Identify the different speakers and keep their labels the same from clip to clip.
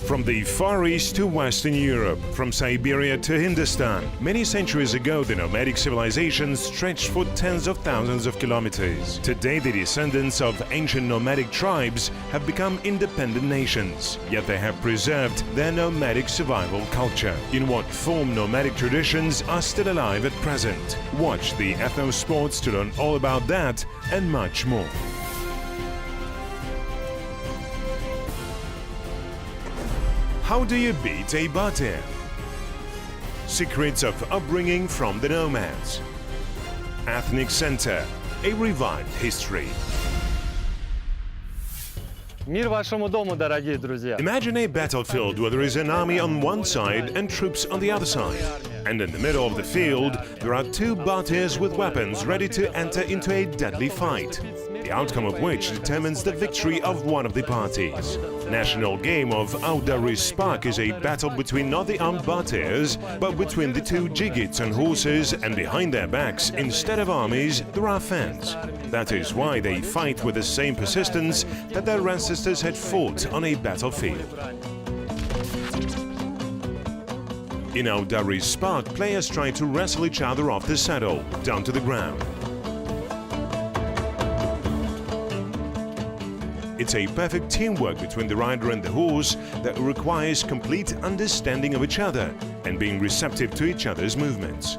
Speaker 1: From the Far East to Western Europe, from Siberia to Hindustan, many centuries ago the nomadic civilization stretched for tens of thousands of kilometers. Today the descendants of ancient nomadic tribes have become independent nations, yet they have preserved their nomadic survival culture. In what form nomadic traditions are still alive at present? Watch the Ethnosports to learn all about that and much more. How do you beat a batir? Secrets of upbringing from the nomads. Ethnic Center, a revived history.
Speaker 2: Мир вашему дому, дорогие друзья.
Speaker 1: Imagine a battlefield where there is an army on one side and troops on the other side. And in the middle of the field, there are two batirs with weapons ready to enter into a deadly fight, the outcome of which determines the victory of one of the parties. National game of Audaryspack is a battle between not the armed batirs, but between the two jigits on horses, and behind their backs, instead of armies, there are fans. That is why they fight with the same persistence that their ancestors had fought on a battlefield. In Audaryspack, players try to wrestle each other off the saddle, down to the ground. It's a perfect teamwork between the rider and the horse that requires complete understanding of each other and being receptive to each other's movements.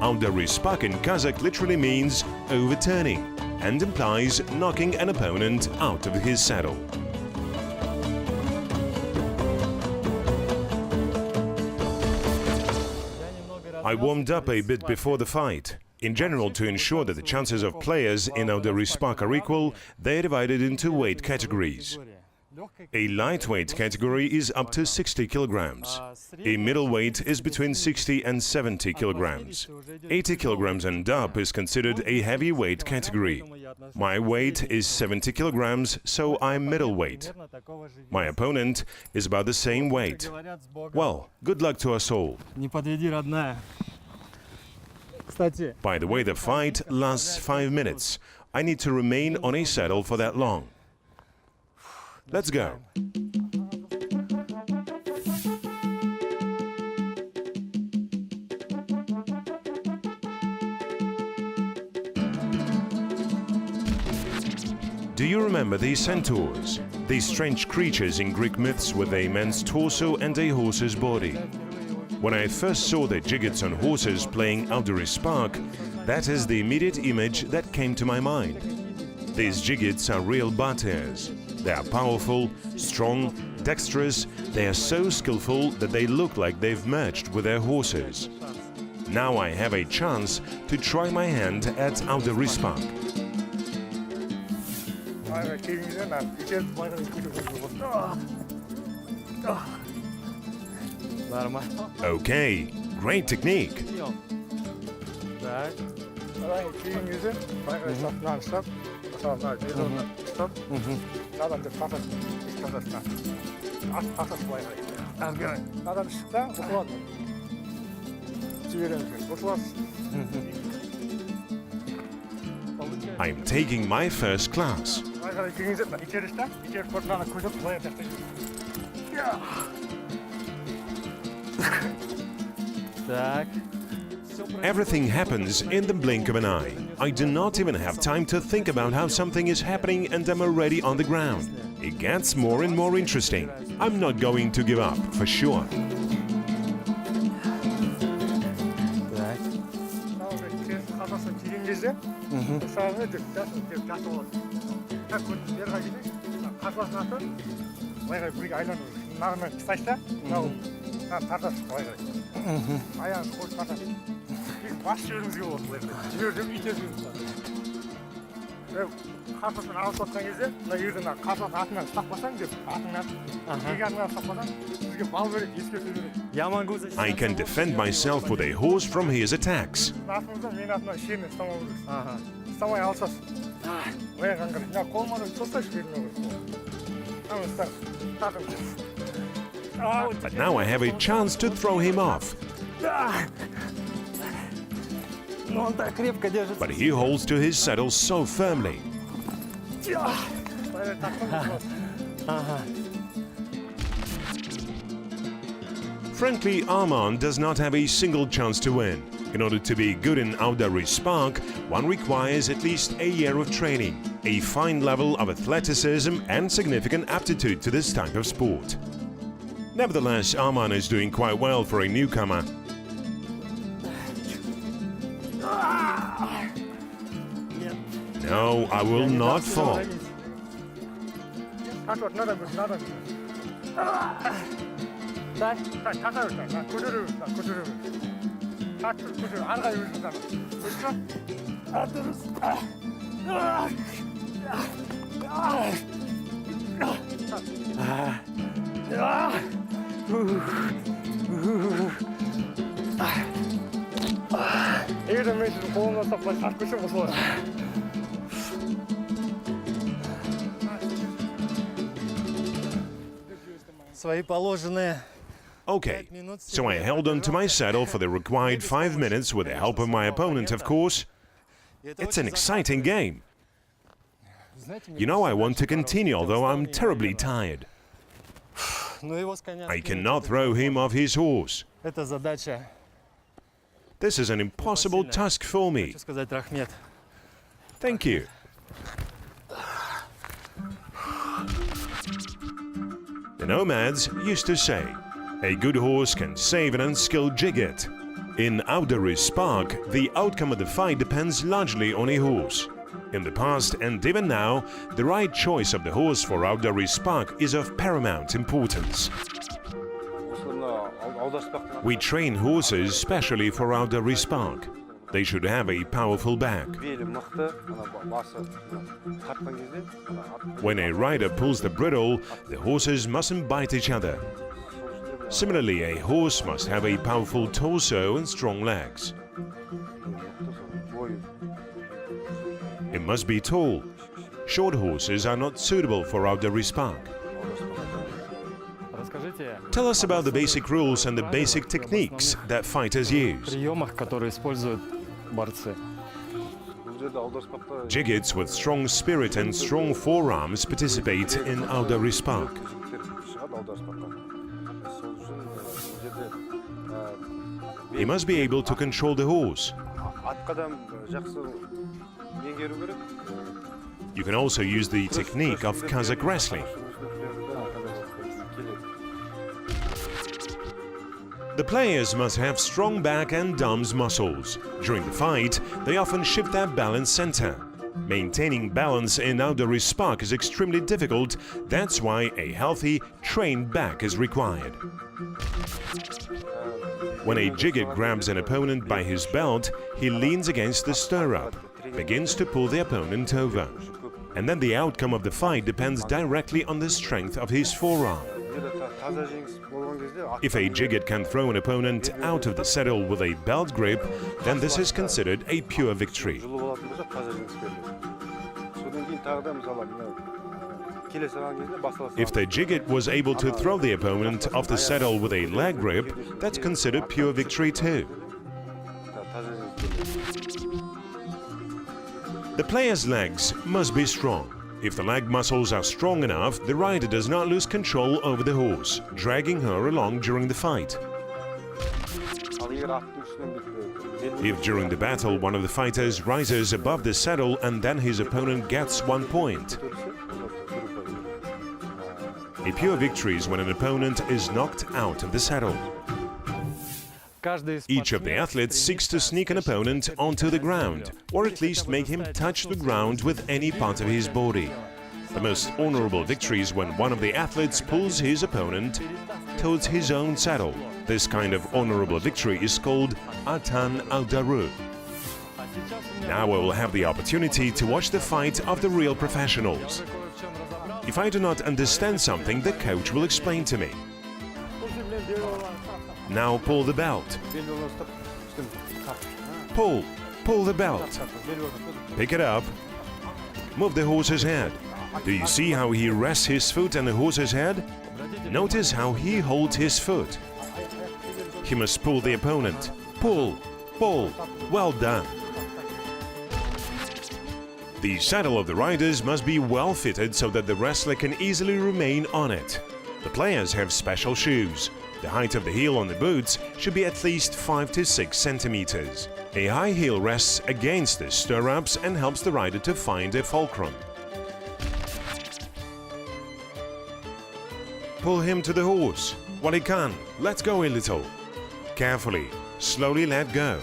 Speaker 1: Audaryspak in Kazakh literally means overturning and implies knocking an opponent out of his saddle. I warmed up a bit before the fight. In general, to ensure that the chances of players in Audaryspak are equal, they are divided into weight categories. A lightweight category is up to 60 kilograms. A middleweight is between 60 and 70 kilograms. 80 kilograms and up is considered a heavyweight category. My weight is 70 kilograms, so I'm middleweight. My opponent is about the same weight. Well, good luck to us all. By the way, the fight lasts 5 minutes. I need to remain on a saddle for that long. Let's go. Do you remember the centaurs? These strange creatures in Greek myths with a man's torso and a horse's body. When I first saw the jigits on horses playing Audaryspak, that is the immediate image that came to my mind. These jigits are real batirs. They are powerful, strong, dexterous. They are so skillful that they look like they've merged with their horses. Now I have a chance to try my hand at Audaryspak. Okay, great technique. I'm taking my first class. Everything happens in the blink of an eye. I do not even have time to think about how something is happening and I'm already on the ground. It gets more and more interesting. I'm not going to give up, for sure. I can defend myself with a horse from his attacks. But now I have a chance to throw him off. But he holds to his saddle so firmly. Friendly Arman does not have a single chance to win. In order to be good in Audaryspack, one requires at least a year of training, a fine level of athleticism and significant aptitude to this type of sport. Nevertheless, Arman is doing quite well for a newcomer. No, I will not fall. Okay, so I held on to my saddle for the required 5 minutes with the help of my opponent, of course. It's an exciting game. You know, I want to continue, although I'm terribly tired. I cannot throw him off his horse. This is an impossible task for me. Thank you. The nomads used to say, a good horse can save an unskilled jigget. In Audaryspack, the outcome of the fight depends largely on a horse. In the past and even now, the right choice of the horse for Audaryspack is of paramount importance. We train horses specially for Audaryspack. They should have a powerful back. When a rider pulls the bridle, the horses mustn't bite each other. Similarly, a horse must have a powerful torso and strong legs. It must be tall. Short horses are not suitable for Audaryspack. Tell us about the basic rules and the basic techniques that fighters use. Jiggets with strong spirit and strong forearms participate in Audaryspack. He must be able to control the horse. You can also use the technique of Kazakh wrestling. The players must have strong back and arms muscles. During the fight, they often shift their balance center. Maintaining balance in Audaryspack is extremely difficult. That's why a healthy, trained back is required. When a jigget grabs an opponent by his belt, he leans against the stirrup, begins to pull the opponent over. And then the outcome of the fight depends directly on the strength of his forearm. If a jigget can throw an opponent out of the saddle with a belt grip, then this is considered a pure victory. If the jigget was able to throw the opponent off the saddle with a leg grip, that's considered pure victory too. The player's legs must be strong. If the leg muscles are strong enough, the rider does not lose control over the horse, dragging her along during the fight. If during the battle one of the fighters rises above the saddle and then his opponent gets 1 point, a pure victory is when an opponent is knocked out of the saddle. Each of the athletes seeks to sneak an opponent onto the ground, or at least make him touch the ground with any part of his body. The most honorable victory is when one of the athletes pulls his opponent towards his own saddle. This kind of honorable victory is called Atan Audaru. Now I will have the opportunity to watch the fight of the real professionals. If I do not understand something, the coach will explain to me. Now pull the belt. Pull the belt. Pick it up. Move the horse's head. Do you see how he rests his foot on the horse's head? Notice how he holds his foot. He must pull the opponent. Pull. Well done. The saddle of the riders must be well fitted so that the wrestler can easily remain on it. The players have special shoes. The height of the heel on the boots should be at least 5 to 6 centimeters. A high heel rests against the stirrups and helps the rider to find a fulcrum. Pull him to the horse. Walikan, let's go a little. Carefully, slowly let go.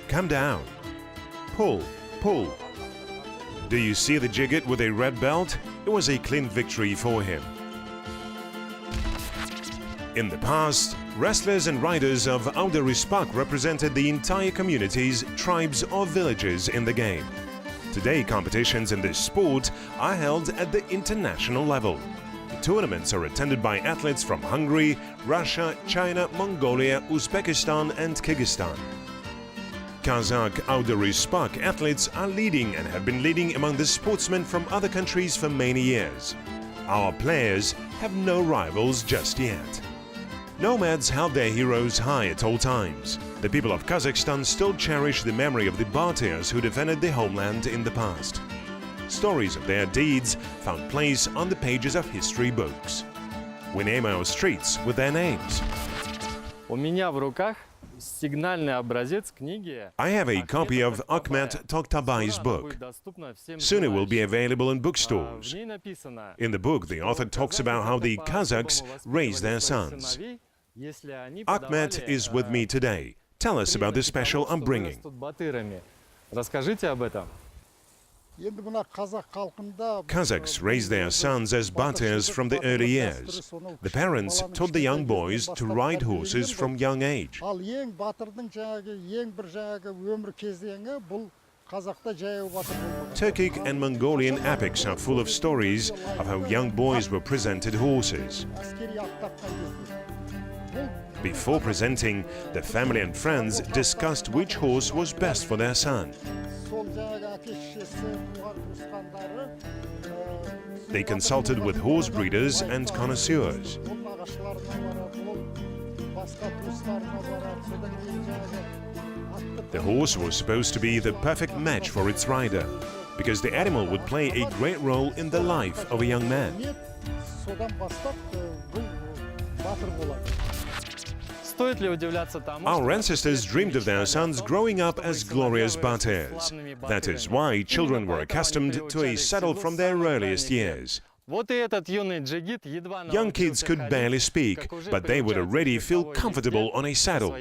Speaker 1: Come down. Pull, pull. Do you see the Jigit with a red belt? It was a clean victory for him. In the past, wrestlers and riders of Audaryspack represented the entire communities, tribes or villages in the game. Today, competitions in this sport are held at the international level. The tournaments are attended by athletes from Hungary, Russia, China, Mongolia, Uzbekistan and Kyrgyzstan. Kazakh Audaryspack athletes are leading and have been leading among the sportsmen from other countries for many years. Our players have no rivals just yet. Nomads held their heroes high at all times. The people of Kazakhstan still cherish the memory of the Batiars who defended the homeland in the past. Stories of their deeds found place on the pages of history books. We name our streets with their names.
Speaker 2: У меня в руках сигнальный образец книги.
Speaker 1: I have a copy of Akhmet Toktabay's book. Soon it will be available in bookstores. In the book, the author talks about how the Kazakhs raise their sons. Akhmet is with me today. Tell us about the special I'm bringing.
Speaker 2: Расскажите об этом.
Speaker 1: Kazakhs raise their sons as Batiars from the early years. The parents taught the young boys to ride horses from young age. Turkic and Mongolian epics are full of stories of how young boys were presented horses. Before presenting, the family and friends discussed which horse was best for their son. They consulted with horse breeders and connoisseurs. The horse was supposed to be the perfect match for its rider, because the animal would play a great role in the life of a young man. Our ancestors dreamed of their sons growing up as glorious Batiars. That is why children were accustomed to a saddle from their earliest years. Young kids could barely speak, but they would already feel comfortable on a saddle.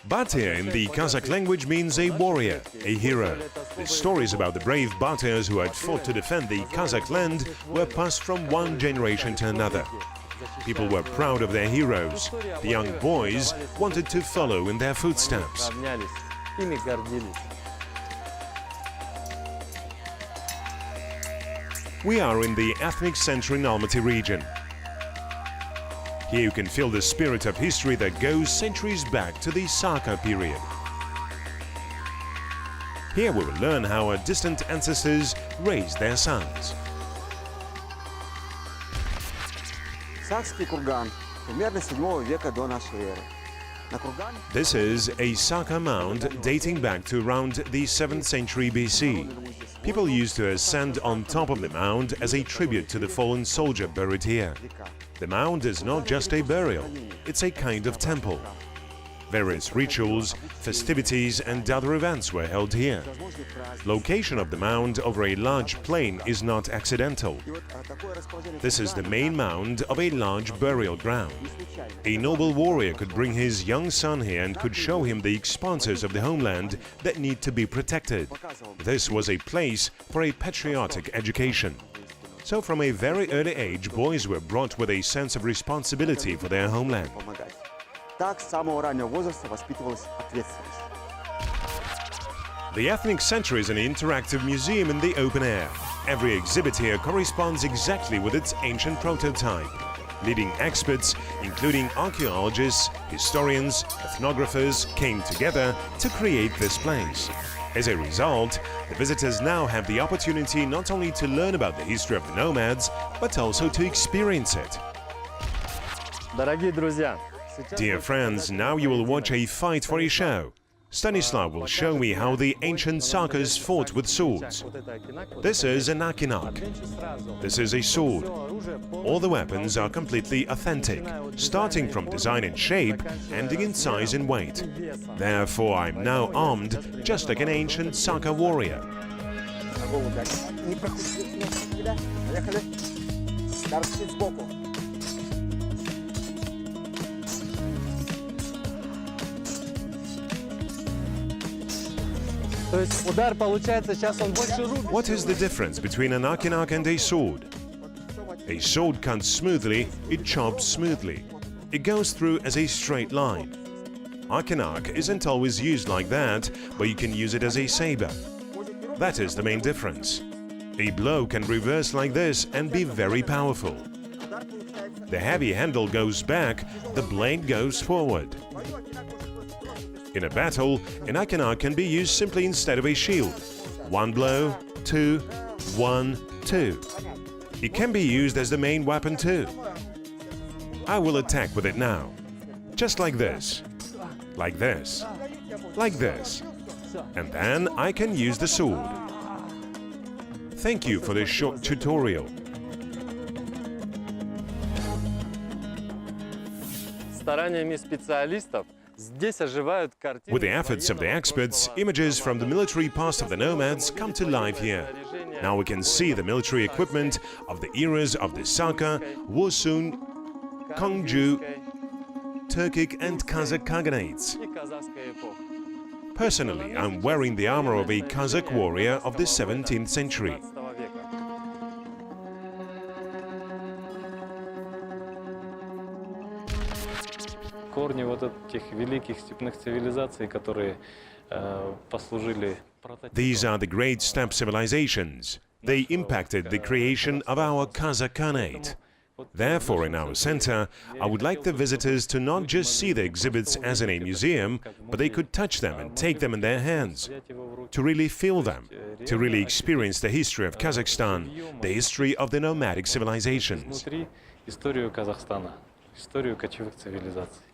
Speaker 1: Batir in the Kazakh language means a warrior, a hero. The stories about the brave Batiars who had fought to defend the Kazakh land were passed from one generation to another. People were proud of their heroes. The young boys wanted to follow in their footsteps. We are in the ethnic center in Almaty region. Here you can feel the spirit of history that goes centuries back to the Sarka period. Here we will learn how our distant ancestors raised their sons.
Speaker 3: Сакский курган, примерно 7 века до нашей эры.
Speaker 1: This is a Sarka mound dating back to around the 7th century BC. People used to ascend on top of the mound as a tribute to the fallen soldier buried here. The mound is not just a burial, it's a kind of temple. Various rituals, festivities and other events were held here. Location of the mound over a large plain is not accidental. This is the main mound of a large burial ground. A noble warrior could bring his young son here and could show him the expanses of the homeland that need to be protected. This was a place for a patriotic education. So from a very early age, boys were brought with a sense of responsibility for their homeland.
Speaker 3: Так, с самого раннего возраста воспитывалась ответственность.
Speaker 1: The Ethnic Center is an interactive museum in the open air. Every exhibit here corresponds exactly with its ancient prototype. Leading experts, including archaeologists, historians, ethnographers, came together to create this place. As a result, the visitors now have the opportunity not only to learn about the history of the nomads, but also to experience it.
Speaker 2: Дорогие друзья,
Speaker 1: Dear friends, now you will watch a fight for a show. Stanislav will show me how the ancient Sakas fought with swords. This is an akinak. This is a sword. All the weapons are completely authentic, starting from design and shape, ending in size and weight. Therefore, I'm now armed just like an ancient Saka warrior. What is the difference between an akinak and a sword? A sword cuts smoothly, it chops smoothly. It goes through as a straight line. Akinak isn't always used like that, but you can use it as a saber. That is the main difference. A blow can reverse like this and be very powerful. The heavy handle goes back, the blade goes forward. In a battle, an akinak can be used simply instead of a shield. One blow, 2, 1, 2. It can be used as the main weapon too. I will attack with it now. Just like this. Like this. Like this. And then I can use the sword. Thank you for this short tutorial. With the efforts of the experts, images from the military past of the nomads come to life here. Now we can see the military equipment of the eras of the Saka, Wosun, Kongju, Turkic and Kazakh Khaganates. Personally, I'm wearing the armor of a Kazakh warrior of the 17th century.
Speaker 2: Корни вот этих великих степных цивилизаций, которые послужили.
Speaker 1: These are the great steppe civilizations. They impacted the creation of our Kazakh Khanate. Therefore, in our center, I would like the visitors to not just see the exhibits as in a museum, but they could touch them and take them in their hands, to really feel them, to really experience the history of Kazakhstan, the history of the nomadic civilizations.
Speaker 2: Историю Казахстана, историю кочевых цивилизаций.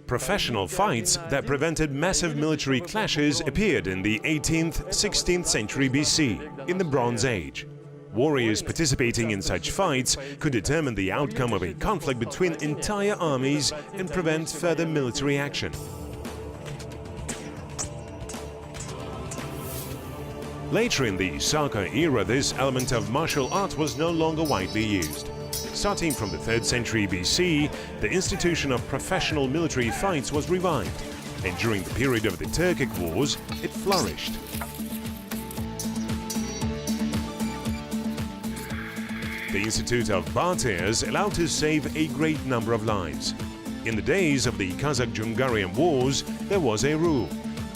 Speaker 1: Professional fights that prevented massive military clashes appeared in the 18th, 16th century BC, in the Bronze Age. Warriors participating in such fights could determine the outcome of a conflict between entire armies and prevent further military action. Later in the Saka era, this element of martial art was no longer widely used. Starting from the 3rd century BC, the institution of professional military fights was revived, and during the period of the Turkic Wars, it flourished. The Institute of Barters allowed to save a great number of lives. In the days of the Kazakh-Jungarian Wars, there was a rule.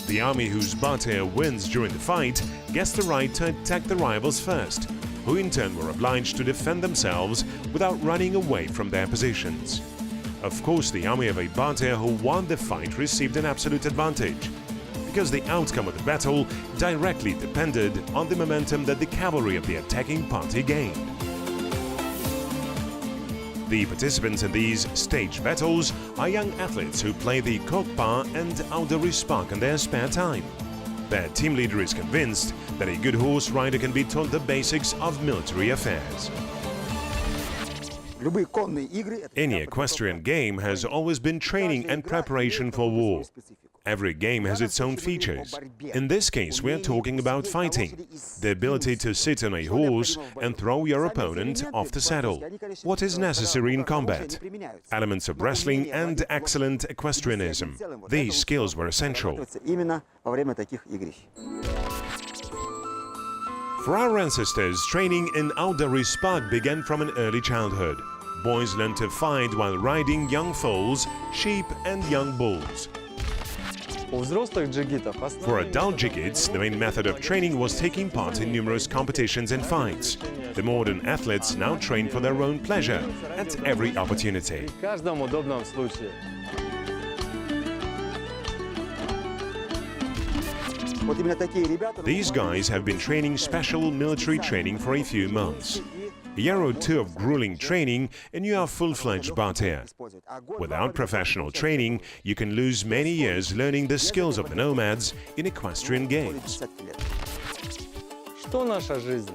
Speaker 1: The army whose Barter wins during the fight gets the right to attack the rivals first, who in turn were obliged to defend themselves without running away from their positions. Of course, the army of a Barter who won the fight received an absolute advantage, because the outcome of the battle directly depended on the momentum that the cavalry of the attacking party gained. The participants in these staged battles are young athletes who play the kokpa and audarıspак in their spare time. Their team leader is convinced that a good horse rider can be taught the basics of military affairs. Any equestrian game has always been training and preparation for war. Every game has its own features. In this case, we are talking about fighting, the ability to sit on a horse and throw your opponent off the saddle. What is necessary in combat? Elements of wrestling and excellent equestrianism. These skills were essential. For our ancestors, training in Audaryspack began from an early childhood. Boys learned to fight while riding young foals, sheep and young bulls. For adult jigits, the main method of training was taking part in numerous competitions and fights. The modern athletes now train for their own pleasure at every opportunity. These guys have been training special military training for a few months. A year or two of grueling training and you are full-fledged Batir. Without professional training, you can lose many years learning the skills of the nomads in equestrian games.
Speaker 2: Что наша жизнь?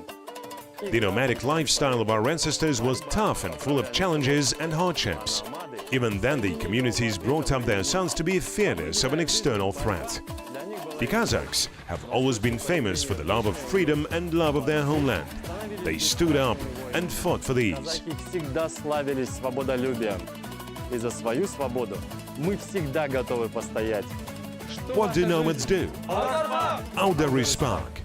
Speaker 1: The nomadic lifestyle of our ancestors was tough and full of challenges and hardships. Even then, the communities brought up their sons to be fearless of an external threat. The Kazakhs have always been famous for the love of freedom and love of their homeland. They stood up and fought for these.
Speaker 2: Казахи всегда славились свободолюбием. И за свою свободу мы всегда готовы постоять.
Speaker 1: What do nomads do? Audaryspack.